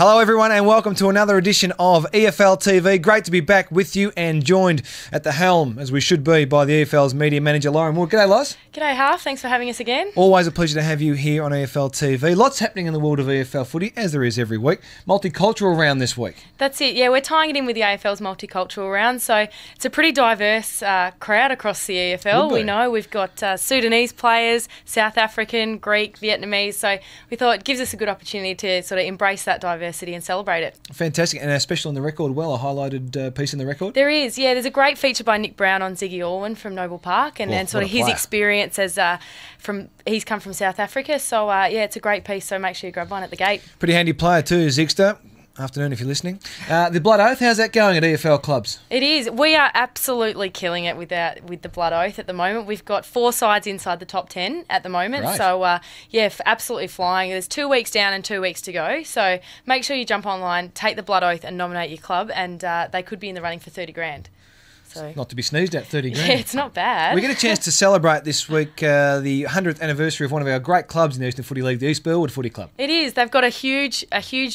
Hello everyone and welcome to another edition of EFL TV. Great to be back with you and joined at the helm, as we should be, by the EFL's media manager, Lauren Moore. G'day, Loz. G'day, Half. Thanks for having us again. Always a pleasure to have you here on EFL TV. Lots happening in the world of EFL footy, as there is every week. Multicultural round this week. That's it. Yeah, we're tying it in with the AFL's multicultural round. So it's a pretty diverse crowd across the EFL. We know we've got Sudanese players, South African, Greek, Vietnamese. So we thought it gives us a good opportunity to sort of embrace that diversity and celebrate it. Fantastic. And a special in the record, a highlighted piece in the record? There is, yeah. There's a great feature by Nick Brown on Ziggy Alwyn from Noble Park and sort of his experience as he's come from South Africa. So, yeah, it's a great piece, so make sure you grab one at the gate. Pretty handy player too, Zigster. Afternoon if you're listening. The Blood Oath, how's that going at EFL clubs? It is. We are absolutely killing it with the Blood Oath at the moment. We've got 4 sides inside the top 10 at the moment. Great. So, yeah, absolutely flying. There's 2 weeks down and 2 weeks to go. So make sure you jump online, take the Blood Oath and nominate your club, and they could be in the running for 30 grand. So, not to be sneezed at, 30 grand. Yeah, it's not bad. We get a chance to celebrate this week the 100th anniversary of one of our great clubs in the Eastern Footy League, the East Burwood Footy Club. It is. They've got a huge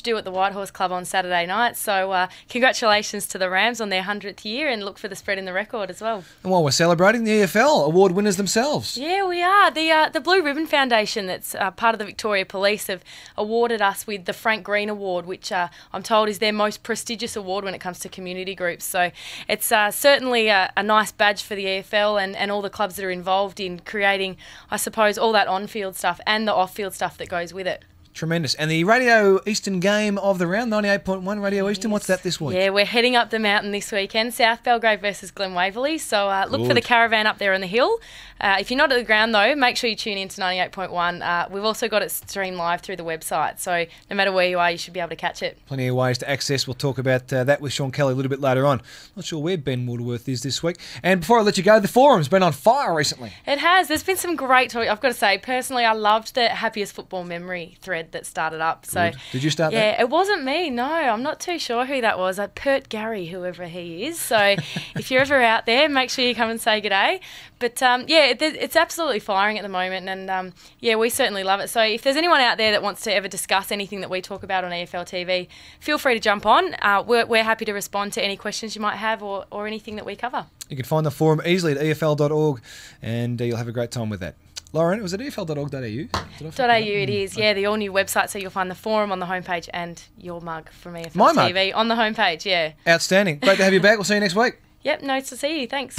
do at the Whitehorse Club on Saturday night. So congratulations to the Rams on their 100th year, and look for the spread in the record as well. And while we're celebrating, the EFL award winners themselves. Yeah, we are. The Blue Ribbon Foundation, that's part of the Victoria Police, have awarded us with the Frank Green Award, which I'm told is their most prestigious award when it comes to community groups. So it's certainly a nice badge for the EFL and all the clubs that are involved in creating, I suppose, all that on-field stuff and the off-field stuff that goes with it. Tremendous. And the Radio Eastern game of the round, 98.1 Radio Eastern, what's that this week? Yeah, we're heading up the mountain this weekend, South Belgrade versus Glen Waverley. So look for the caravan up there on the hill. If you're not at the ground, though, make sure you tune in to 98.1. We've also got it streamed live through the website. So no matter where you are, you should be able to catch it. Plenty of ways to access. We'll talk about that with Sean Kelly a little bit later on. Not sure where Ben Waterworth is this week. And before I let you go, the forum's been on fire recently. It has. There's been some great talk. I've got to say, personally, I loved the Happiest Football Memory thread that started up. So did you start that? Yeah, it wasn't me. No, I'm not too sure who that was. Pert Gary, whoever he is. So if you're ever out there, make sure you come and say g'day. But yeah, it's absolutely firing at the moment, and yeah, we certainly love it. So if there's anyone out there that wants to ever discuss anything that we talk about on EFL TV, feel free to jump on. We're happy to respond to any questions you might have or anything that we cover. You can find the forum easily at efl.org, and you'll have a great time with that. Lauren, was it efl.org.au? It is, yeah, the all-new website, so you'll find the forum on the homepage and your mug from EFL TV on the homepage, yeah. Outstanding. Great to have you back. We'll see you next week. Yep, nice to see you. Thanks.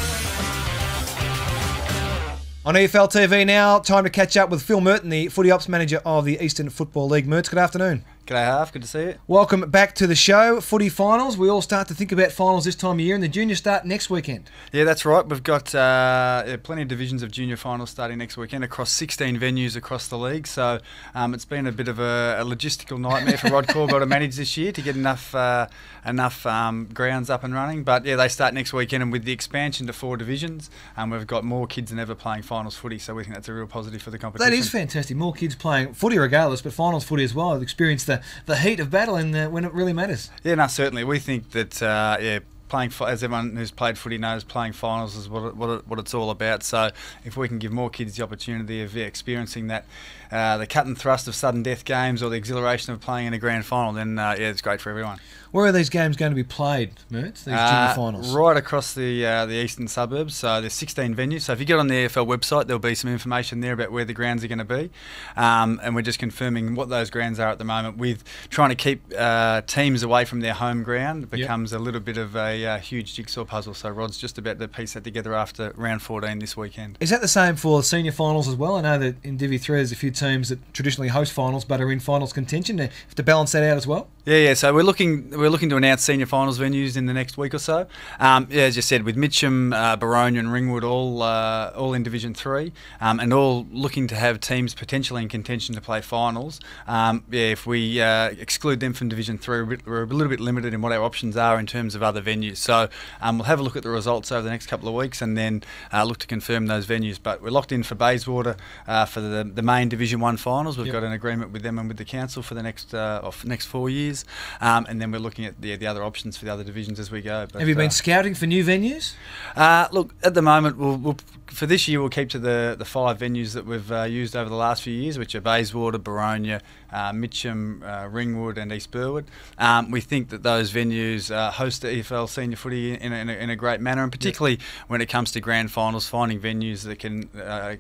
On EFL TV now, time to catch up with Phil Merton, the Footy Ops Manager of the Eastern Football League. Mertz, good afternoon. G'day, Half. Good to see you. Welcome back to the show. Footy finals. We all start to think about finals this time of year, and the juniors start next weekend. Yeah, that's right. We've got plenty of divisions of junior finals starting next weekend across 16 venues across the league. So it's been a bit of a logistical nightmare for Rod Corbell to manage this year to get enough grounds up and running. But yeah, they start next weekend, and with the expansion to 4 divisions, we've got more kids than ever playing finals footy. So we think that's a real positive for the competition. That is fantastic. More kids playing footy regardless, but finals footy as well. They've experienced the heat of battle when it really matters. Yeah, no, certainly. We think that, playing, as everyone who's played footy knows, playing finals is what it's all about. So if we can give more kids the opportunity of experiencing that, the cut and thrust of sudden death games or the exhilaration of playing in a grand final, then yeah, it's great for everyone. Where are these games going to be played, Mertz, these junior finals? Right across the eastern suburbs. So there's 16 venues. So if you get on the AFL website, there'll be some information there about where the grounds are going to be. And we're just confirming what those grounds are at the moment. With trying to keep teams away from their home ground, it becomes a little bit of a huge jigsaw puzzle. So Rod's just about to piece that together after round 14 this weekend. Is that the same for senior finals as well? I know that in Div 3 there's a few teams that traditionally host finals but are in finals contention. They have to balance that out as well? Yeah. So we're looking to announce senior finals venues in the next week or so. Yeah, as you said, with Mitcham, Baronia and Ringwood all in Division 3, and all looking to have teams potentially in contention to play finals. Yeah, if we exclude them from Division 3, we're a little bit limited in what our options are in terms of other venues. So we'll have a look at the results over the next couple of weeks and then look to confirm those venues. But we're locked in for Bayswater for the main Division 1 finals. We've got an agreement with them and with the council for the next 4 years. players, and then we're looking at the other options for the other divisions as we go. But, Have you been scouting for new venues? Look, at the moment, we'll for this year we'll keep to the 5 venues that we've used over the last few years, which are Bayswater, Boronia, Mitcham, Ringwood and East Burwood. We think that those venues host the EFL senior footy in a great manner, and particularly when it comes to grand finals, finding venues that can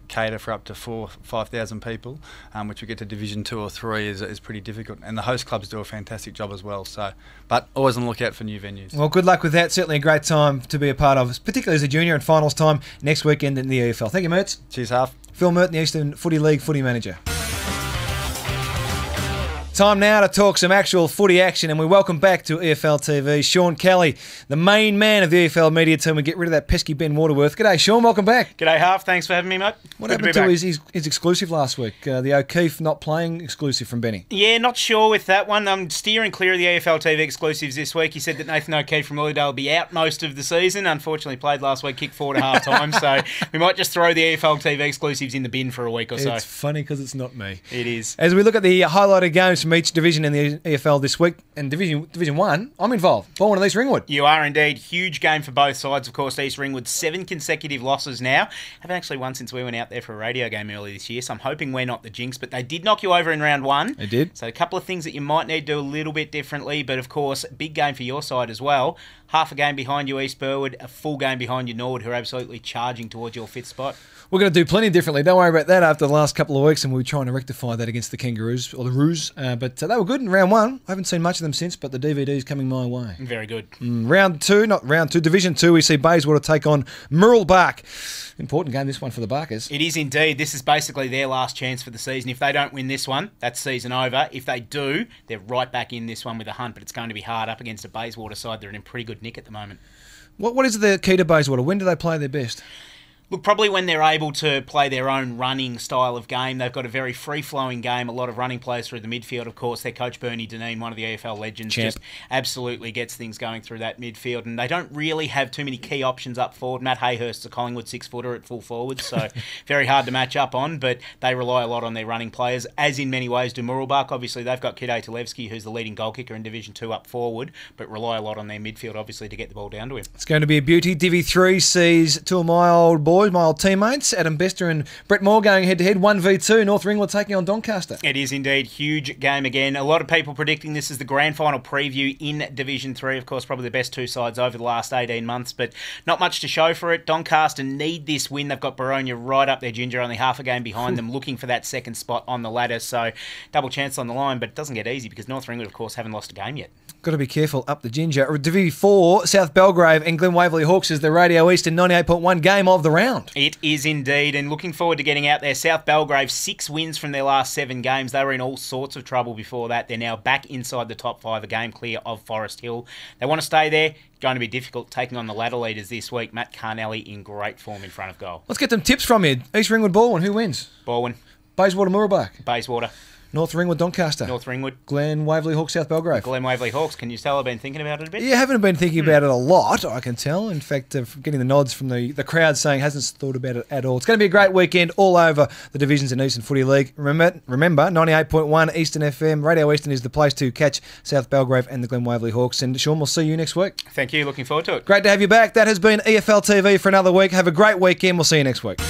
cater for up to 4,000-5,000 people, which we get to Division 2 or 3 is pretty difficult, and the host clubs do a fantastic job as well. So, but always on the lookout for new venues. Well, good luck with that. Certainly a great time to be a part of, particularly as a junior and finals time next weekend in the EFL. Thank you, Mertz. Cheers, Half. Phil Merton, the Eastern Footy League footy manager. Time now to talk some actual footy action, and we welcome back to EFL TV Sean Kelly, the main man of the EFL media team. We get rid of that pesky Ben Waterworth. G'day, Sean. Welcome back. G'day, Half. Thanks for having me, mate. What happened to his exclusive last week? The O'Keefe not playing exclusive from Benny. Yeah, not sure with that one. I'm steering clear of the EFL TV exclusives this week. He said that Nathan O'Keefe from Lilydale will be out most of the season. Unfortunately, played last week, kicked 4 at half time. So we might just throw the EFL TV exclusives in the bin for a week or so. It's funny because it's not me. It is. As we look at the highlighted games from each division in the EFL this week, and Division 1, I'm involved. Bournemouth and East Ringwood. You are indeed. Huge game for both sides, of course. East Ringwood, 7 consecutive losses now. Haven't actually won since we went out there for a radio game earlier this year, so I'm hoping we're not the jinx, but they did knock you over in round 1. They did. So a couple of things that you might need to do a little bit differently, but of course, big game for your side as well. Half a game behind you, East Burwood, a full game behind you, Norwood, who are absolutely charging towards your 5th spot. We're going to do plenty differently. Don't worry about that after the last couple of weeks, and we're trying to rectify that against the Kangaroos, or the Roos. But they were good in round 1. I haven't seen much of them since, but the DVD's coming my way. Very good. Division 2, we see Bayswater take on Murrelbach. Important game, this one, for the Barkers. It is indeed. This is basically their last chance for the season. If they don't win this one, that's season over. If they do, they're right back in this one with a hunt, but it's going to be hard up against a Bayswater side. They're in pretty good nick at the moment. What is the key to Bayswater? When do they play their best? Look, probably when they're able to play their own running style of game. They've got a very free-flowing game, a lot of running plays through the midfield. Of course, their coach, Bernie Deneen, one of the AFL legends, just absolutely gets things going through that midfield. And they don't really have too many key options up forward. Matt Hayhurst's a Collingwood 6-footer at full forward, so very hard to match up on, but they rely a lot on their running players, as in many ways do Murrelbach. Obviously, they've got Kide Talevski, who's the leading goal kicker in Division 2 up forward, but rely a lot on their midfield, obviously, to get the ball down to him. It's going to be a beauty. Divi 3 sees two of my old boys, my old teammates, Adam Bester and Brett Moore, going head-to-head, 1v2, North Ringwood taking on Doncaster. It is indeed. Huge game again. A lot of people predicting this is the grand final preview in Division 3. Of course, probably the best two sides over the last 18 months, but not much to show for it. Doncaster need this win. They've got Boronia right up there, Ginger, only half a game behind them, looking for that second spot on the ladder. So, double chance on the line, but it doesn't get easy because North Ringwood, of course, haven't lost a game yet. Got to be careful up the Ginger. Division 4, South Belgrave and Glen Waverley Hawks is the Radio Eastern 98.1 game of the round. It is indeed, and looking forward to getting out there. South Belgrave, 6 wins from their last 7 games. They were in all sorts of trouble before that. They're now back inside the top 5, a game clear of Forest Hill. They want to stay there. Going to be difficult taking on the ladder leaders this week. Matt Carnelli in great form in front of goal. Let's get some tips from you. East Ringwood Baldwin, who wins? Baldwin. Bayswater Murrelbach. Bayswater. North Ringwood Doncaster. North Ringwood. Glen Waverley Hawks South Belgrave. Glen Waverley Hawks. Can you tell I've been thinking about it a bit? You haven't been thinking about it a lot, I can tell. In fact, getting the nods from the crowd saying hasn't thought about it at all. It's going to be a great weekend all over the divisions in Eastern Footy League. Remember 98.1 Eastern FM. Radio Eastern is the place to catch South Belgrave and the Glen Waverley Hawks. And Sean, we'll see you next week. Thank you. Looking forward to it. Great to have you back. That has been EFL TV for another week. Have a great weekend. We'll see you next week.